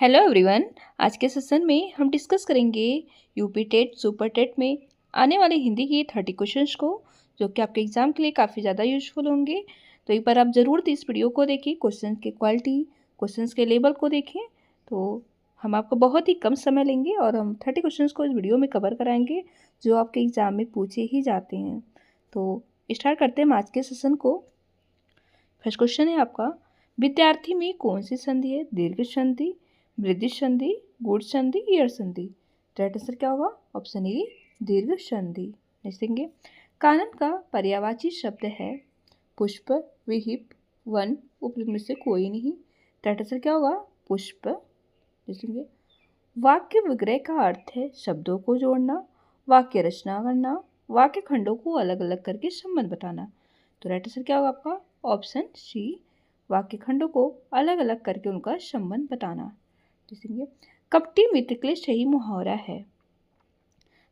Hello everyone. आज के session में हम डिस्कस करेंगे यूपी टेट सुपर टेट में आने वाले हिंदी के 30 क्वेश्चंस को, जो कि आपके एग्जाम के लिए काफ़ी ज़्यादा यूजफुल होंगे। तो एक बार आप ज़रूर इस वीडियो को देखें, क्वेश्चन की क्वालिटी, क्वेश्चंस के लेवल को देखें। तो हम आपको बहुत ही कम समय लेंगे और हम 30 क्वेश्चन को इस वीडियो में कवर कराएंगे जो आपके एग्ज़ाम में पूछे ही जाते हैं। तो स्टार्ट करते हैं आज के सेशन को। फर्स्ट क्वेश्चन है आपका, विद्यार्थी में कौन सी संधि है? दीर्घ संधि, वृद्धि संधि, गुण संधि, ईयर संधि। राइट आंसर क्या होगा? ऑप्शन ए दीर्घ संधि। देखेंगे, कानन का पर्यायवाची शब्द है पुष्प, विहिप, वन, उपयुक्त में से कोई नहीं। राइट आंसर क्या होगा? पुष्प। देखेंगे, वाक्य विग्रह का अर्थ है शब्दों को जोड़ना, वाक्य रचना करना, वाक्य खंडों को अलग अलग करके संबंध बताना। तो राइट आंसर क्या होगा आपका? ऑप्शन सी, वाक्य खंडों को अलग अलग करके उनका संबंध बताना। देखेंगे, कपटी मित्र के लिए सही मुहावरा है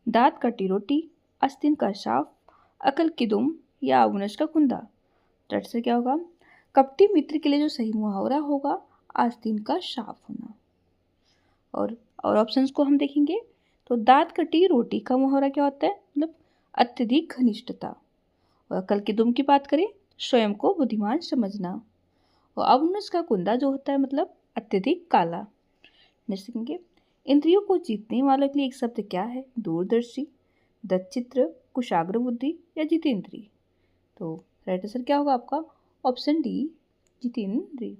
दांत कटी रोटी, आस्तीन का साफ, अकल की दुम या अवनश का कुंदा। राइट आंसर क्या होगा? कपटी मित्र के लिए जो सही मुहावरा होगा आस्तीन का साफ होना। और ऑप्शंस को हम देखेंगे तो दांत कटी रोटी का मुहावरा क्या होता है? मतलब अत्यधिक घनिष्ठता। और अकल की दुम की बात करें, स्वयं को बुद्धिमान समझना। और अवनश का कुंदा जो होता है मतलब अत्यधिक काला। देखेंगे, इंद्रियों को जीतने वालों के लिए एक शब्द क्या है? दूरदर्शी, दत्चित्र, कुशाग्र बुद्धि या जितेंद्री। तो राइट आंसर क्या होगा आपका? ऑप्शन डी, जितेंद्री।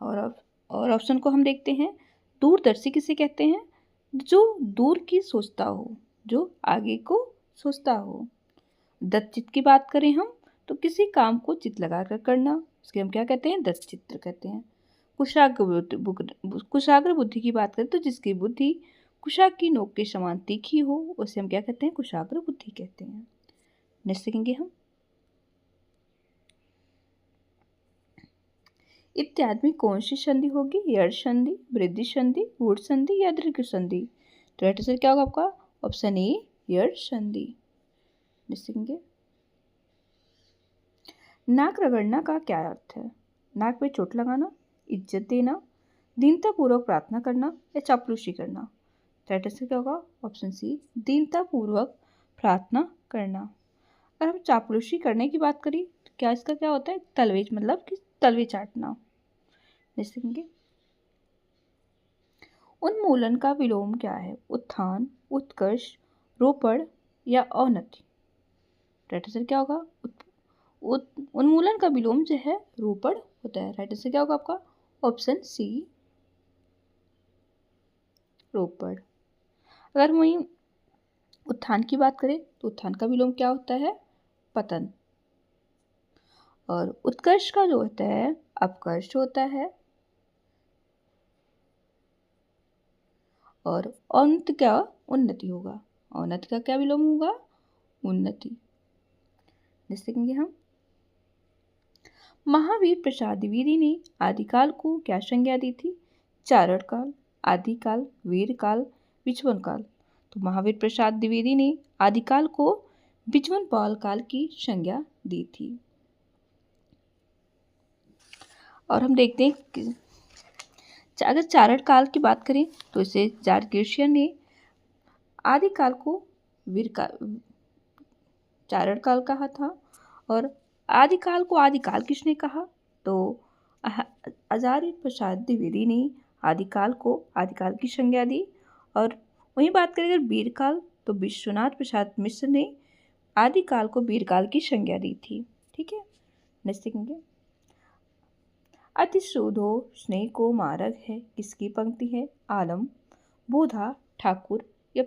और ऑप्शन को हम देखते हैं, दूरदर्शी किसे कहते हैं? जो दूर की सोचता हो, जो आगे को सोचता हो। दत्चित की बात करें हम तो किसी काम को चित लगाकर करना, उसके हम क्या कहते हैं? दत्चित्र कहते हैं। कुशाग्र बुद्धि की बात करें तो जिसकी बुद्धि कुशाग्र की नोक के समान तीखी हो उसे हम क्या कहते हैं? कुशाग्र बुद्धि कहते हैं। नेक्स्ट देखेंगे हम, इत्यादि में कौन सी संधि होगी? यड़ संधि, वृद्धि संधि, गुण संधि या दीर्घ संधि। तो राइट आंसर क्या होगा आपका? ऑप्शन ए, यड़ संधि। नेक्स्ट देखेंगे, नाक रगड़ना का क्या अर्थ है? नाक पे चोट लगाना, इज्जत देना, दीनतापूर्वक प्रार्थना करना या चापलूसी करना। राइट आंसर क्या होगा? ऑप्शन सी, दीनतापूर्वक प्रार्थना करना। अगर हम चापलूसी करने की बात करें तो क्या इसका क्या होता है? तलवे, मतलब कि तलवे चाटना। देखेंगे, उन्मूलन का विलोम क्या है? उत्थान, उत्कर्ष, रोपड़ या अवनति। राइट आंसर क्या होगा? उन्मूलन का विलोम जो है रोपड़ होता है। राइट आंसर क्या होगा आपका? ऑप्शन सी, रोपड़। अगर वहीं उत्थान की बात करें तो उत्थान का विलोम क्या होता है? पतन। और उत्कर्ष का जो होता है अपकर्ष होता है। और अवनति क्या? उन्नति होगा। अवनति का क्या विलोम होगा? उन्नति। देखेंगे हम, महावीर प्रसाद द्विवेदी ने आदिकाल को क्या संज्ञा दी थी? चारण काल, आदिकाल, वीर काल, विचवन काल। तो महावीर प्रसाद द्विवेदी ने आदिकाल को विचवन पाल काल की संज्ञा दी थी। और हम देखते हैं कि अगर चारण काल की बात करें तो इसे जारगेशियन ने आदिकाल को वीर काल, चारण काल कहा था। और आदिकाल को आदिकाल किसने कहा? तो आचार्य प्रसाद द्विवेदी ने आदिकाल को आदिकाल की संज्ञा दी। और वहीं बात करें अगर वीरकाल तो विश्वनाथ प्रसाद मिश्र ने आदिकाल को वीरकाल की संज्ञा दी थी। ठीक है, नेक्स्ट देखेंगे, अतिशोधो स्नेह को मारक है किसकी पंक्ति है? आलम, बोधा, ठाकुर या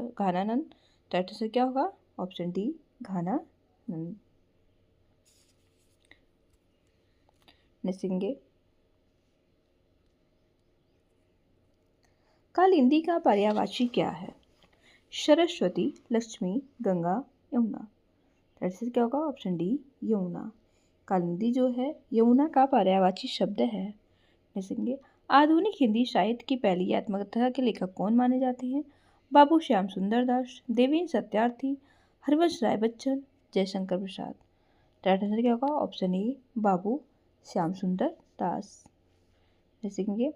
घानानंद। राइट आंसर क्या होगा? Option D, Ghananand. Next, Kalindi का पर्यायवाची क्या है? सरस्वती, लक्ष्मी, गंगा, यमुना। राइट आंसर क्या होगा? Option D, Yamuna. कालिंदी जो है यमुना का पर्यायवाची शब्द है। देखेंगे, आधुनिक हिंदी साहित्य की पहली आत्मकथा के लेखक कौन माने जाते हैं? बाबू श्याम सुंदर दास, देवेंद्र सत्यार्थी, हरिवंश राय बच्चन, जयशंकर प्रसाद। राइट आंसर क्या होगा? ऑप्शन ए, बाबू श्याम सुंदर दास। देखेंगे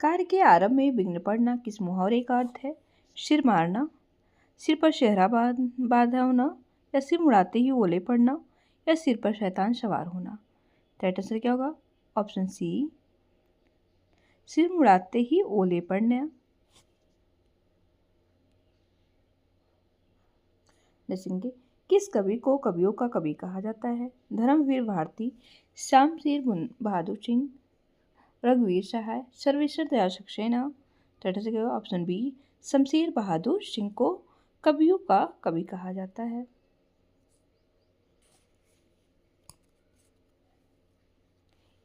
कार्य के आरंभ में विघ्न पड़ना किस मुहावरे का अर्थ है? सिर मारना, सिर पर सेहरा बांधा होना, या सिर मुड़ाते ही ओले पड़ना, या सिर पर शैतान सवार होना। राइट आंसर क्या होगा? ऑप्शन सी, सिर मुड़ाते ही ओले पड़ना। देखेंगे किस कवि को कवियों का कवि कहा जाता है? धर्मवीर भारती, शामशीर बहादुर सिंह, रघुवीर सहाय, सर्वेश्वर दयाल सक्सेना। राइट आंसर क्या होगा? ऑप्शन बी, शमशेर बहादुर सिंह को कवियों का कवि कहा जाता है।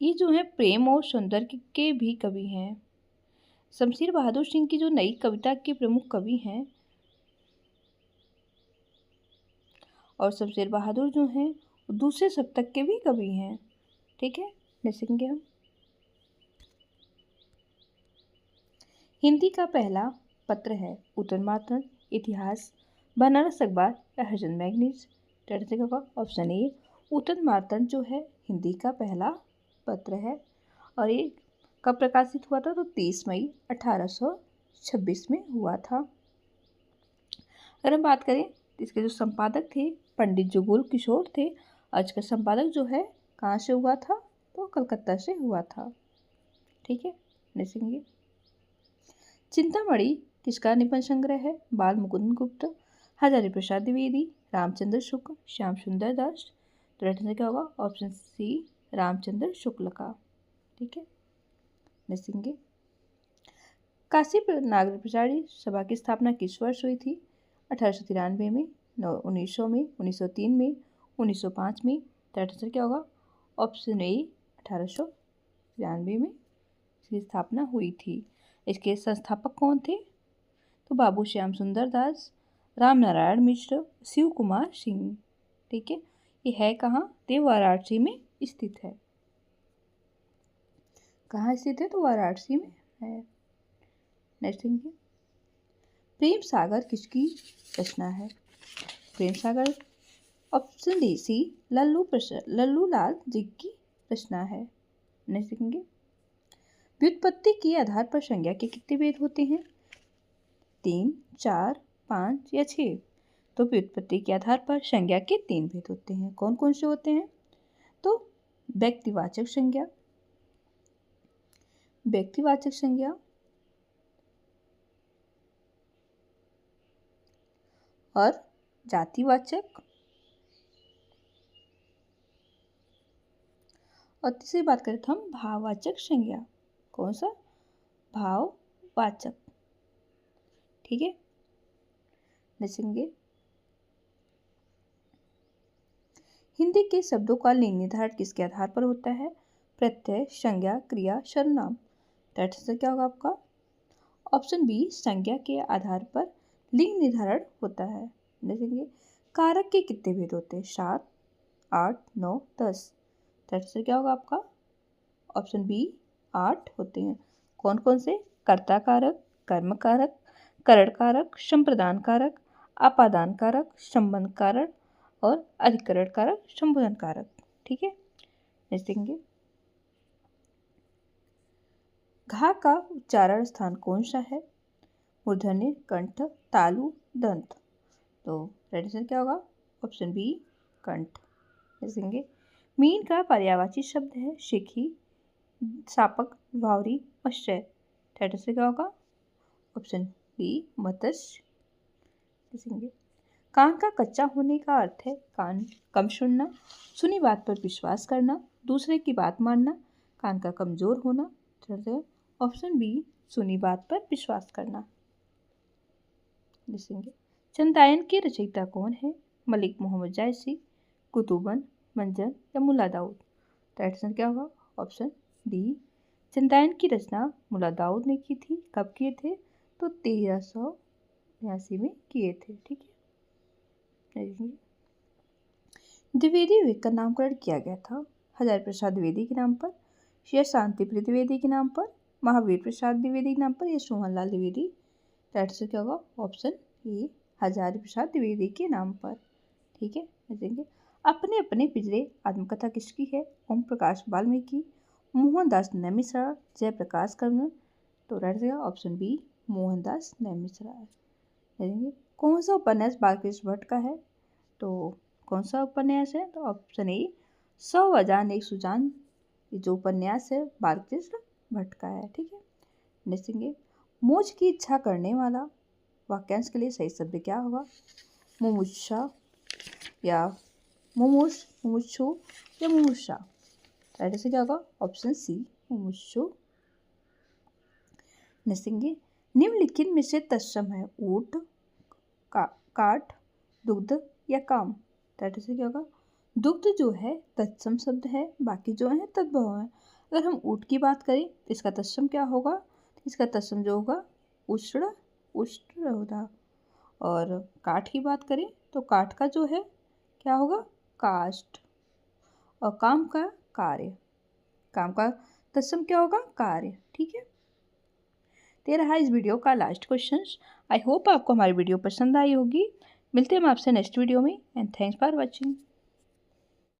ये जो है प्रेम और सौंदर्य के भी कवि हैं। शमशेर बहादुर सिंह की जो नई कविता के प्रमुख कवि हैं, और शमशेर बहादुर जो हैं दूसरे शतक के भी कवि हैं। ठीक है, देखेंगे हम हिंदी का पहला पत्र है उत्तर मातृ, इतिहास, बनारस अखबार या हरिजन मैगनीज। होगा ऑप्शन ए, उत्तर मातृ जो है हिंदी का पहला पत्र है और ये कब प्रकाशित हुआ था? तो 30 मई 1826 में हुआ था। अगर हम बात करें इसके जो संपादक थे पंडित जुगुल किशोर थे। आज का संपादक जो है कहाँ से हुआ था? तो कलकत्ता से हुआ था। ठीक है, देखेंगे चिंतामणि किसका निबंध संग्रह है? बाल मुकुंद गुप्त, हजारी प्रसाद द्विवेदी, रामचंद्र शुक्ल, श्याम सुंदर दास। तो राइट आंसर क्या होगा? ऑप्शन सी, रामचंद्र शुक्ल का। ठीक है, देखेंगे काशी नागर प्रचारी सभा की स्थापना किस वर्ष हुई थी? 1893 में, 1900 में, 1903 में, 1905 में। राइट आंसर क्या होगा? ऑप्शन ए, 1893 में इसकी स्थापना हुई थी। इसके संस्थापक कौन थे? तो बाबू श्याम सुंदर दास, राम नारायण मिश्र, शिव कुमार सिंह। ठीक है, ये है कहाँ? तो वाराणसी में स्थित है। कहाँ स्थित है? तो वाराणसी में है। नेक्स्ट थिंग, प्रेम सागर किसकी रचना है? Prem Sagar option D C, Lallu Lal ji की रचना है। नेक्स्ट देखेंगे व्युत्पत्ति के आधार पर संज्ञा के कितने भेद होते हैं? 3, 4, 5 या 6। तो व्युत्पत्ति के आधार पर संज्ञा के 3 भेद होते हैं। कौन कौन से होते हैं? तो व्यक्तिवाचक संज्ञा, व्यक्तिवाचक संज्ञा और जातिवाचक, और तीसरी बात करें तो हम भाववाचक संज्ञा। कौन सा? भाववाचक। ठीक है, देखेंगे हिंदी के शब्दों का लिंग निर्धारण किसके आधार पर होता है? प्रत्यय, संज्ञा, क्रिया, सर्वनाम। राइट आंसर क्या होगा आपका? ऑप्शन बी, संज्ञा के आधार पर लिंग निर्धारण होता है। देखेंगे कारक के कितने भेद होते हैं? 7, 8, 9, 10। राइट आंसर क्या होगा आपका? ऑप्शन बी, 8 होते हैं। कौन कौन से? कर्ता कारक, कर्म कारक, करण कारक, संप्रदान कारक, आपादान कारक, संबंध कारक और अधिकरण कारक, संबोधन कारक। ठीक है, देखेंगे घा का उच्चारण स्थान कौन सा है? मूर्धन्य, कंठ, तालु, दंत। तो राइट आंसर क्या होगा? ऑप्शन बी, कंठ। देखेंगे मीन का पर्यायवाची शब्द है शिखी, सापक, वावरी, मत्स्य। राइट आंसर क्या होगा? ऑप्शन बी, मत्स्य। देखेंगे कान का कच्चा होने का अर्थ है कान कम सुनना, सुनी बात पर विश्वास करना, दूसरे की बात मानना, कान का कमजोर होना। ऑप्शन बी, सुनी बात पर विश्वास करना। देखेंगे चंदायन के रचयिता कौन है? मलिक मोहम्मद जायसी, कुतुबन, मंजर या मुल्ला दाऊद। राइट आंसर क्या होगा? ऑप्शन डी, चंदायन की रचना मुल्ला दाऊद ने की थी। कब किए थे? तो 1382 में किए थे। ठीक है, द्विवेदी विवेक का नामकरण किया गया था हजारी प्रसाद द्विवेदी के नाम पर, या शांति प्रिय द्विवेदी के नाम पर, महावीर प्रसाद द्विवेदी के नाम पर, या सोहनलाल द्विवेदी। राइट आंसर क्या होगा? ऑप्शन ए, हजारी प्रसाद द्विवेदी के नाम पर। ठीक है, देखेंगे अपने अपने पिंजरे आत्मकथा किसकी है? ओम प्रकाश वाल्मीकि, मोहनदास नैमिषारण्य, जयप्रकाश कर्ण। तो right answer option B Mohandas Naimisharanya. कौन सा उपन्यास बालकृष्ण भट्ट का है? तो कौन सा उपन्यास है? तो ऑप्शन ए 100 अजान एक सुजान। ये जो उपन्यास है बालकृष्ण भट्ट का है। ठीक है, निश्चिंगे मोक्ष की इच्छा करने वाला वाक्यांश के लिए सही शब्द क्या होगा? मुमुक्षा या मुमुक्षु या मुमुक्षा। राइट आंसर क्या होगा? ऑप्शन सी मुमुक्षु। निश्चिंगे निम्नलिखित में से तत्सम है? ऊंट, काठ, दुग्ध या काम। राइट आंसर क्या होगा? दुग्ध जो है तत्सम शब्द है, बाकी जो है तद्भव है। अगर हम ऊंट की बात करें तो इसका तत्सम क्या होगा? इसका तत्सम जो होगा उष्ण होगा। और काठ की बात करें तो काठ का जो है क्या होगा? काष्ठ। और काम का कार्य, काम का तत्सम क्या होगा? कार्य। ठीक है, तो ये रहा इस वीडियो का लास्ट क्वेश्चन। आई होप आपको हमारी वीडियो पसंद आई होगी। मिलते हैं हम आपसे नेक्स्ट वीडियो में एंड थैंक्स फॉर वॉचिंग।